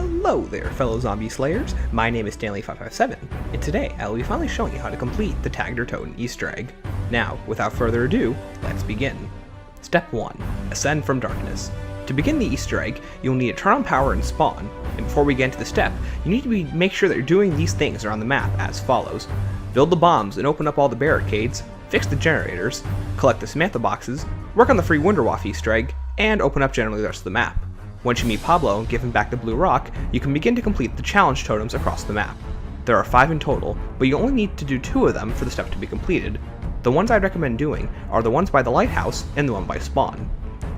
Hello there, fellow zombie slayers. My name is Stanley557, and today I will be finally showing you how to complete the Tag der Toten Easter egg. Now, without further ado, let's begin. Step 1. Ascend from darkness. To begin the Easter egg, you'll need to turn on power and spawn, and before we get into the step, you need to make sure that you're doing these things around the map as follows. Build the bombs and open up all the barricades, fix the generators, collect the Samantha boxes, work on the free Wunderwaffe Easter egg, and open up generally the rest of the map. Once you meet Pablo and give him back the blue rock, you can begin to complete the challenge totems across the map. There are 5 in total, but you only need to do 2 of them for the step to be completed. The ones I'd recommend doing are the ones by the lighthouse and the one by spawn.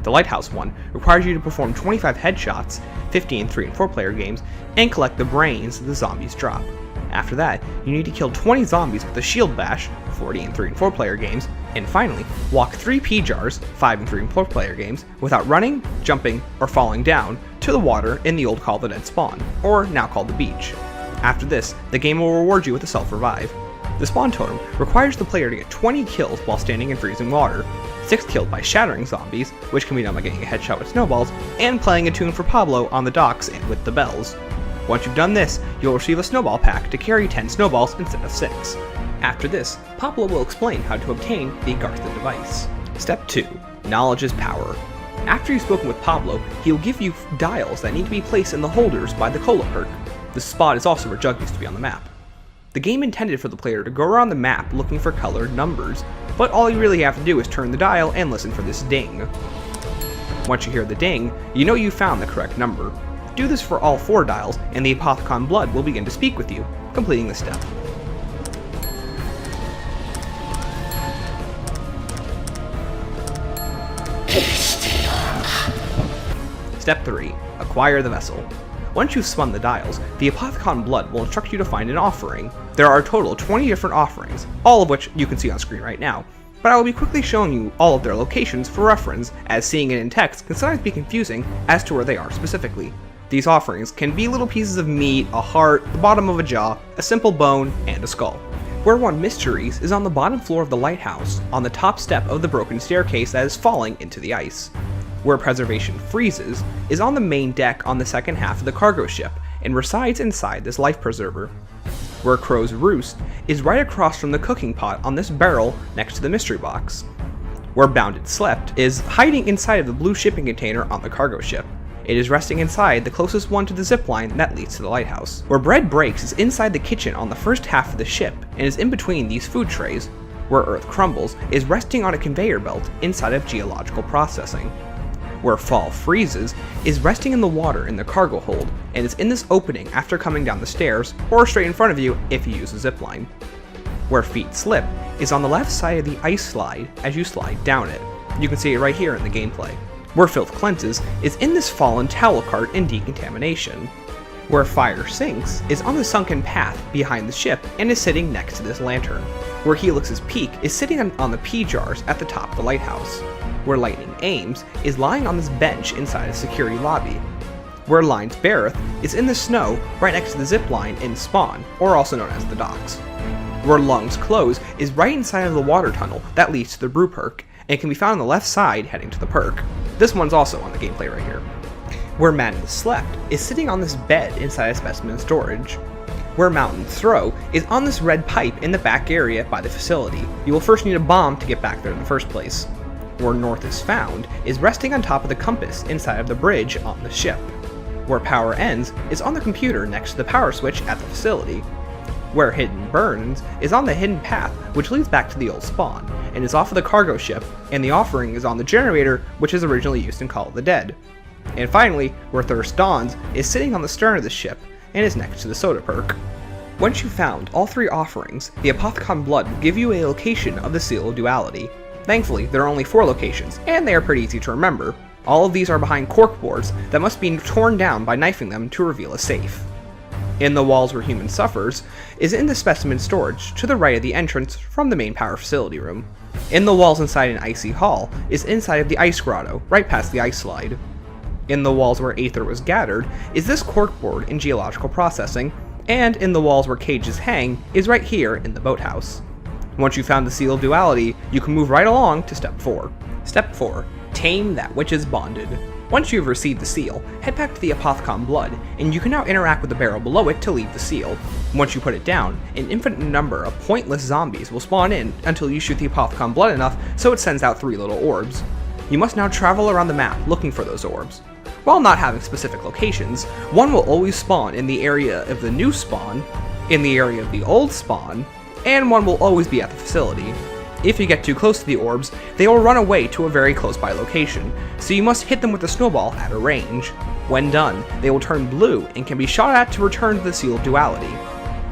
The lighthouse one requires you to perform 25 headshots, 50 in 3 and 4 player games, and collect the brains the zombies drop. After that, you need to kill 20 zombies with a shield bash, 40 in 3 and 4 player games, and finally, walk 3 pea jars, 5 in 3 and 4 player games, without running, jumping, or falling down to the water in the old Call the Dead spawn, or now called the beach. After this, the game will reward you with a self-revive. The spawn totem requires the player to get 20 kills while standing in freezing water, 6 killed by shattering zombies, which can be done by getting a headshot with snowballs, and playing a tune for Pablo on the docks and with the bells. Once you've done this, you'll receive a snowball pack to carry 10 snowballs instead of 6. After this, Pablo will explain how to obtain the Gartha device. Step 2. Knowledge is power. After you've spoken with Pablo, he will give you dials that need to be placed in the holders by the cola perk. This spot is also where Jug used to be on the map. The game intended for the player to go around the map looking for colored numbers, but all you really have to do is turn the dial and listen for this ding. Once you hear the ding, you know you found the correct number. Do this for all 4 dials, and the Apothicon blood will begin to speak with you, completing the step. Step 3. Acquire the vessel. Once you've spun the dials, the Apothicon blood will instruct you to find an offering. There are a total of 20 different offerings, all of which you can see on screen right now, but I will be quickly showing you all of their locations for reference, as seeing it in text can sometimes be confusing as to where they are specifically. These offerings can be little pieces of meat, a heart, the bottom of a jaw, a simple bone, and a skull. Where one mysteries is on the bottom floor of the lighthouse, on the top step of the broken staircase that is falling into the ice. Where preservation freezes is on the main deck on the second half of the cargo ship, and resides inside this life preserver. Where crows roost is right across from the cooking pot on this barrel next to the mystery box. Where Bounded slept is hiding inside of the blue shipping container on the cargo ship. It is resting inside the closest one to the zipline that leads to the lighthouse. Where bread breaks is inside the kitchen on the first half of the ship, and is in between these food trays. Where earth crumbles is resting on a conveyor belt inside of geological processing. Where fall freezes is resting in the water in the cargo hold, and is in this opening after coming down the stairs, or straight in front of you if you use a zipline. Where feet slip is on the left side of the ice slide as you slide down it. You can see it right here in the gameplay. Where filth cleanses is in this fallen towel cart in decontamination. Where fire sinks is on the sunken path behind the ship and is sitting next to this lantern. Where Helix's peak is sitting on the pea jars at the top of the lighthouse. Where lightning aims is lying on this bench inside a security lobby. Where Lines beareth is in the snow right next to the zip line in spawn, or also known as the docks. Where lungs close is right inside of the water tunnel that leads to the brew perk, and can be found on the left side heading to the perk. This one's also on the gameplay right here. Where Madden slept is sitting on this bed inside a specimen storage. Where Mountain Throw is on this red pipe in the back area by the facility. You will first need a bomb to get back there in the first place. Where North is found is resting on top of the compass inside of the bridge on the ship. Where Power ends is on the computer next to the power switch at the facility. Where Hidden burns is on the hidden path which leads back to the old spawn, and is off of the cargo ship, and the offering is on the generator which is originally used in Call of the Dead. And finally, Where Thirst Dawns is sitting on the stern of the ship, and is next to the soda perk. Once you've found all 3 offerings, the Apothicon blood will give you a location of the Seal of Duality. Thankfully, there are only 4 locations, and they are pretty easy to remember. All of these are behind corkboards that must be torn down by knifing them to reveal a safe. In the walls where human suffers is in the specimen storage to the right of the entrance from the main power facility room. In the walls inside an icy hall is inside of the ice grotto, right past the ice slide. In the walls where Aether was gathered is this corkboard in geological processing, and in the walls where cages hang is right here in the boathouse. Once you've found the Seal of Duality, you can move right along to Step 4. Step 4. Tame that which is bonded. Once you have received the seal, head back to the Apothicon Blood, and you can now interact with the barrel below it to leave the seal. Once you put it down, an infinite number of pointless zombies will spawn in until you shoot the Apothicon Blood enough so it sends out 3 little orbs. You must now travel around the map looking for those orbs. While not having specific locations, one will always spawn in the area of the new spawn, in the area of the old spawn, and one will always be at the facility. If you get too close to the orbs, they will run away to a very close by location, so you must hit them with a snowball at a range. When done, they will turn blue and can be shot at to return to the seal of duality.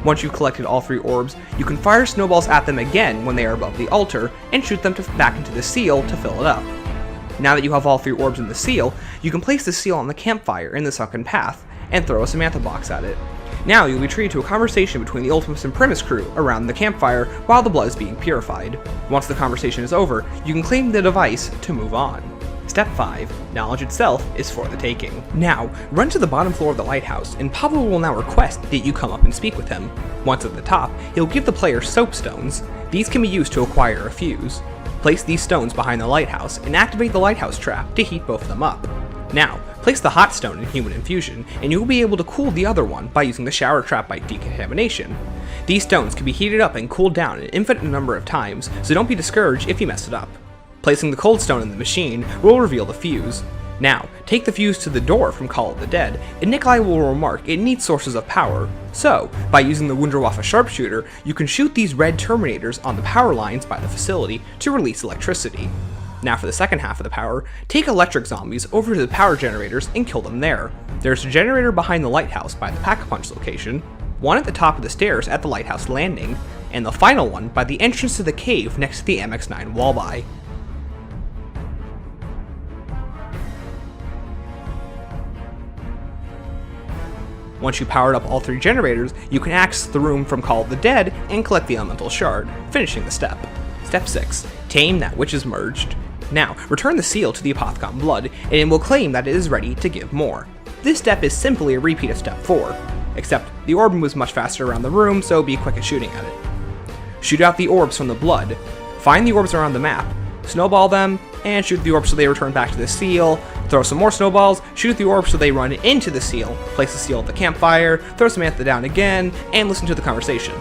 Once you've collected all 3 orbs, you can fire snowballs at them again when they are above the altar, and shoot them back into the seal to fill it up. Now that you have all 3 orbs in the seal, you can place the seal on the campfire in the sunken path, and throw a Samantha box at it. Now you'll be treated to a conversation between the Ultimus and Primus crew around the campfire while the blood is being purified. Once the conversation is over, you can claim the device to move on. Step 5. Knowledge itself is for the taking. Now, run to the bottom floor of the lighthouse, and Pablo will now request that you come up and speak with him. Once at the top, he'll give the player soapstones. These can be used to acquire a fuse. Place these stones behind the lighthouse and activate the lighthouse trap to heat both of them up. Now, place the hot stone in human infusion, and you will be able to cool the other one by using the shower trap by decontamination. These stones can be heated up and cooled down an infinite number of times, so don't be discouraged if you mess it up. Placing the cold stone in the machine will reveal the fuse. Now, take the fuse to the door from Call of the Dead, and Nikolai will remark it needs sources of power. So, by using the Wunderwaffe sharpshooter, you can shoot these red Terminators on the power lines by the facility to release electricity. Now for the second half of the power, take electric zombies over to the power generators and kill them there. There's a generator behind the lighthouse by the Pack-a-Punch location, one at the top of the stairs at the lighthouse landing, and the final one by the entrance to the cave next to the MX-9 walleye. Once you powered up all 3 generators, you can access the room from Call of the Dead and collect the elemental shard, finishing the step. Step 6. Tame that which is merged. Now, return the seal to the Apothicon Blood, and it will claim that it is ready to give more. This step is simply a repeat of Step 4, except the orb moves much faster around the room, so be quick at shooting at it. Shoot out the orbs from the blood, find the orbs around the map, snowball them, and shoot the orbs so they return back to the seal, throw some more snowballs, shoot the orbs so they run into the seal, place the seal at the campfire, throw Samantha down again, and listen to the conversation.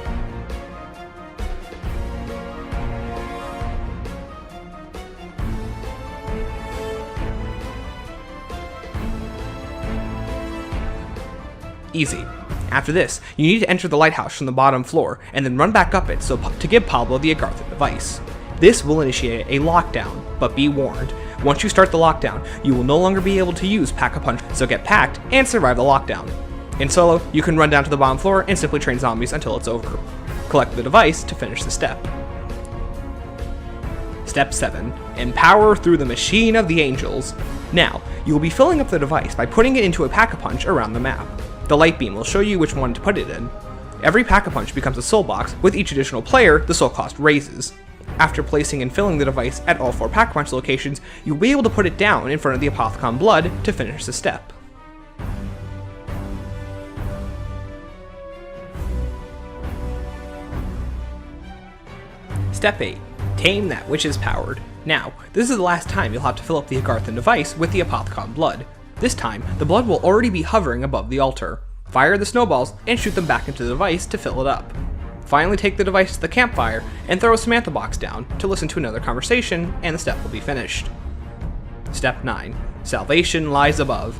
Easy. After this, you need to enter the lighthouse from the bottom floor, and then run back up it to give Pablo the Agartha device. This will initiate a lockdown, but be warned, once you start the lockdown, you will no longer be able to use Pack-a-Punch, so get packed and survive the lockdown. In solo, you can run down to the bottom floor and simply train zombies until it's over. Collect the device to finish the step. Step 7. Empower through the Machine of the Angels. Now, you will be filling up the device by putting it into a Pack-a-Punch around the map. The light beam will show you which one to put it in. Every Pack-a-Punch becomes a soul box. With each additional player, the soul cost raises. After placing and filling the device at all 4 Pack-a-Punch locations, you'll be able to put it down in front of the Apothicon Blood to finish the step. Step 8. Tame that which is powered. Now, this is the last time you'll have to fill up the Agarthan device with the Apothicon Blood. This time, the blood will already be hovering above the altar. Fire the snowballs and shoot them back into the device to fill it up. Finally take the device to the campfire and throw a Samantha box down to listen to another conversation, and the step will be finished. Step 9. Salvation lies above.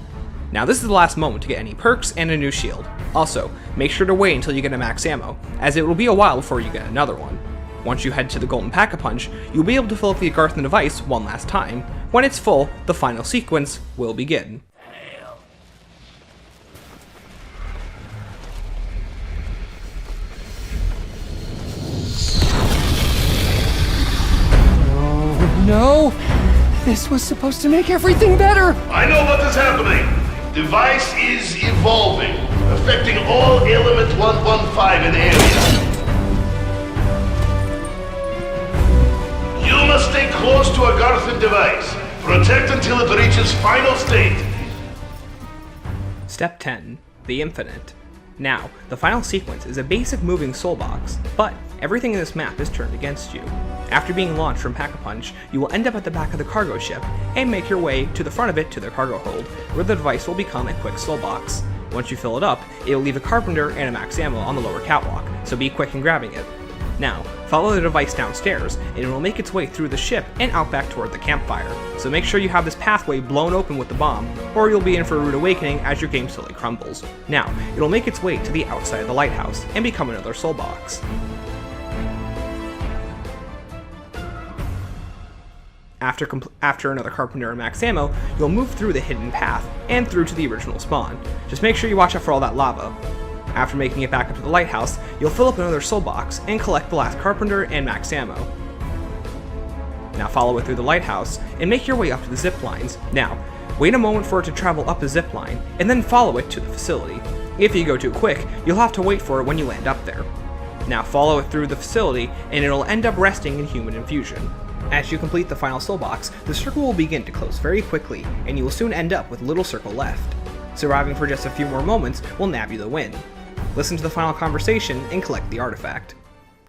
Now this is the last moment to get any perks and a new shield. Also, make sure to wait until you get a max ammo, as it will be a while before you get another one. Once you head to the Golden Pack-a-Punch, you'll be able to fill up the Agarthan device one last time. When it's full, the final sequence will begin. No! This was supposed to make everything better! I know what is happening! Device is evolving, affecting all Element 115 in area. You must stay close to Agarthan device. Protect until it reaches final state. Step 10. The Infinite. Now, the final sequence is a basic moving soul box, but everything in this map is turned against you. After being launched from Pack-a-Punch, you will end up at the back of the cargo ship and make your way to the front of it to the cargo hold, where the device will become a quick soul box. Once you fill it up, it will leave a carpenter and a max ammo on the lower catwalk, so be quick in grabbing it. Now, follow the device downstairs, and it will make its way through the ship and out back toward the campfire, so make sure you have this pathway blown open with the bomb, or you'll be in for a rude awakening as your game slowly crumbles. Now, it'll make its way to the outside of the lighthouse, and become another soul box. After another carpenter and max ammo, you'll move through the hidden path, and through to the original spawn. Just make sure you watch out for all that lava. After making it back up to the lighthouse, you'll fill up another soul box and collect the last carpenter and max ammo. Now follow it through the lighthouse and make your way up to the zip lines. Now, wait a moment for it to travel up the zip line and then follow it to the facility. If you go too quick, you'll have to wait for it when you land up there. Now follow it through the facility and it'll end up resting in human infusion. As you complete the final soul box, the circle will begin to close very quickly and you will soon end up with little circle left. Surviving for just a few more moments will nab you the win. Listen to the final conversation and collect the artifact.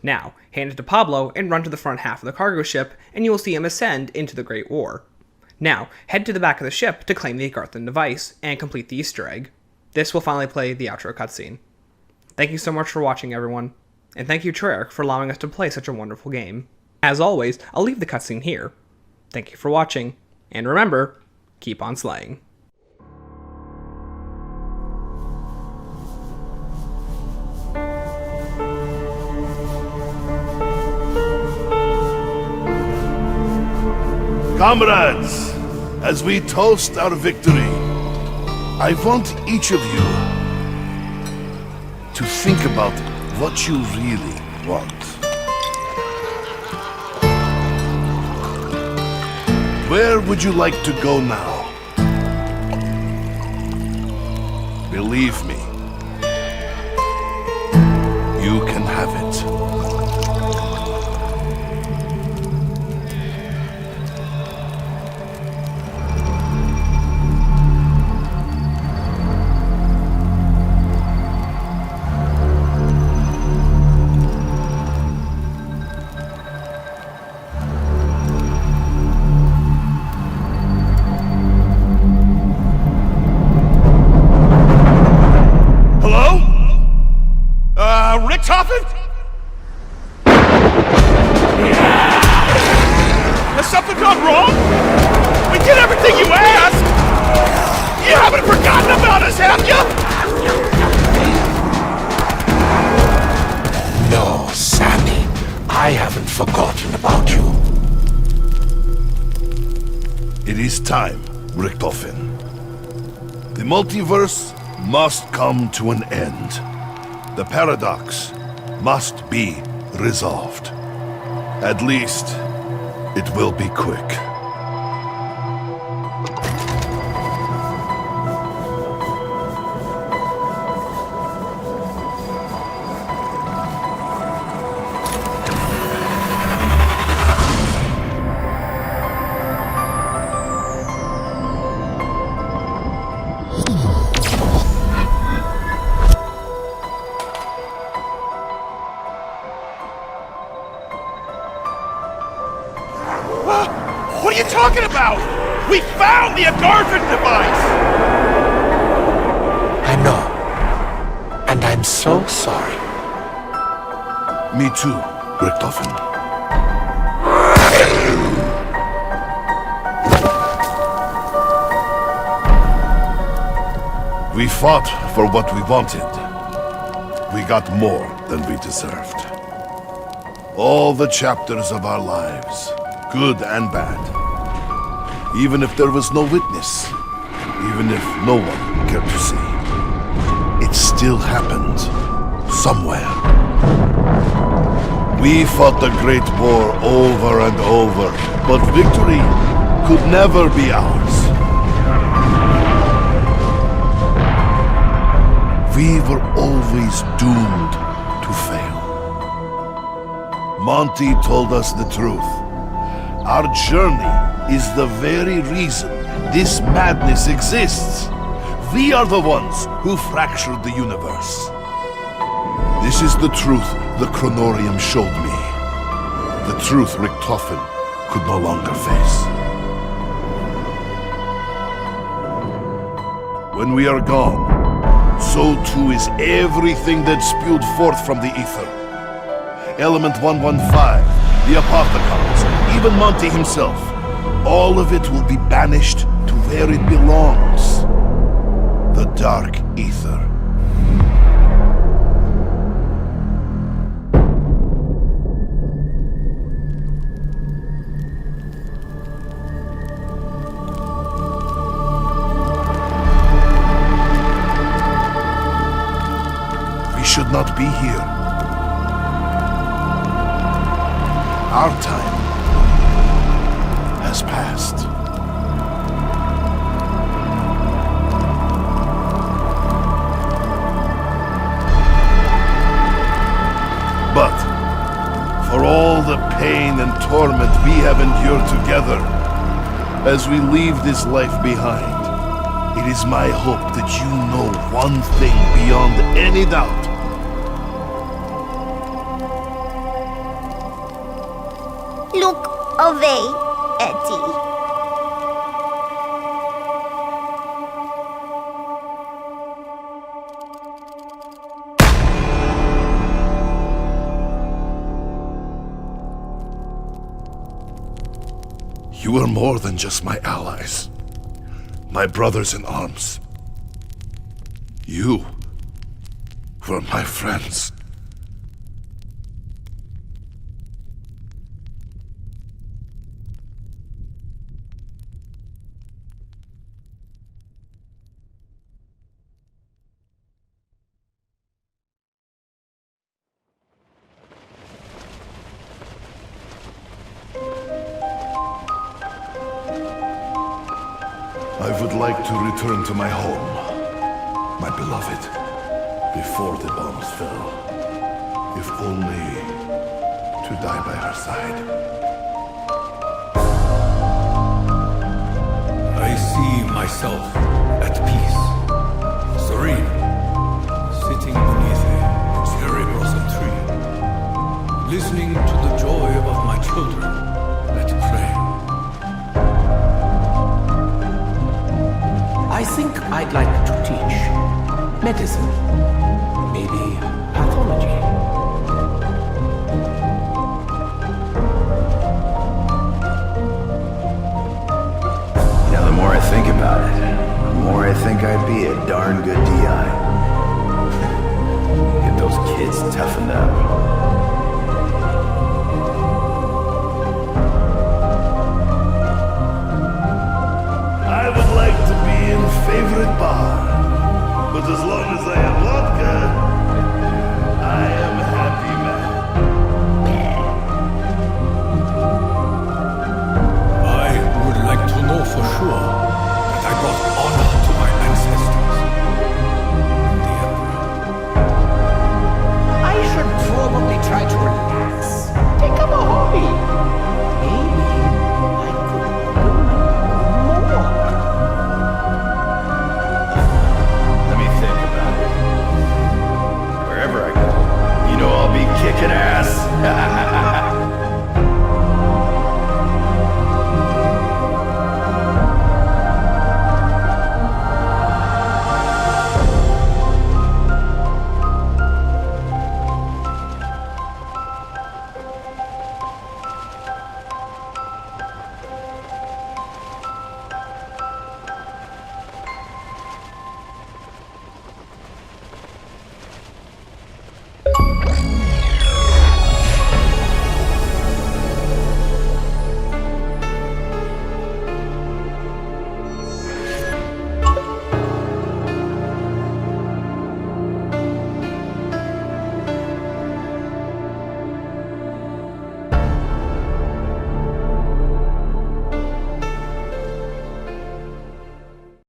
Now, hand it to Pablo and run to the front half of the cargo ship, and you will see him ascend into the Great War. Now, head to the back of the ship to claim the Agarthan device and complete the Easter egg. This will finally play the outro cutscene. Thank you so much for watching, everyone, and thank you Treyarch for allowing us to play such a wonderful game. As always, I'll leave the cutscene here. Thank you for watching, and remember, keep on slaying. Comrades, as we toast our victory, I want each of you to think about what you really want. Where would you like to go now? Believe me, you can have it. Has something gone wrong? We did everything you asked! You haven't forgotten about us, have you? No, Sammy. I haven't forgotten about you. It is time, Richtofen. The multiverse must come to an end. The paradox must be resolved. At least, it will be quick. What are you talking about? We found the Agarthan device! I know. And I'm so sorry. Me too, Richtofen. We fought for what we wanted. We got more than we deserved. All the chapters of our lives, good and bad. Even if there was no witness, even if no one cared to see, it still happened somewhere. We fought the Great War over and over, but victory could never be ours. We were always doomed to fail. Monty told us the truth. Our journey is the very reason this madness exists. We are the ones who fractured the universe. This is the truth the Chronorium showed me. The truth Richtofen could no longer face. When we are gone, so too is everything that spewed forth from the ether. Element 115, the Apothecons, even Monty himself. All of it will be banished to where it belongs. The Dark Ether. We should not be here. Our time has passed. But for all the pain and torment we have endured together, as we leave this life behind, it is my hope that you know one thing beyond any doubt. Look away, Eddie. You are more than just my allies, my brothers in arms. You were my friends. I would like to return to my home, my beloved, before the bombs fell. If only to die by her side. I see myself at peace, serene, sitting beneath a cherry blossom tree, listening to the joy of my children at play. I think I'd like to teach medicine, maybe pathology. Now, the more I think about it, the more I think I'd be a darn good DI. Get those kids toughened up. I would like to be in favorite bar, but as long as I have vodka, I am a happy man. I would like to know for sure that I got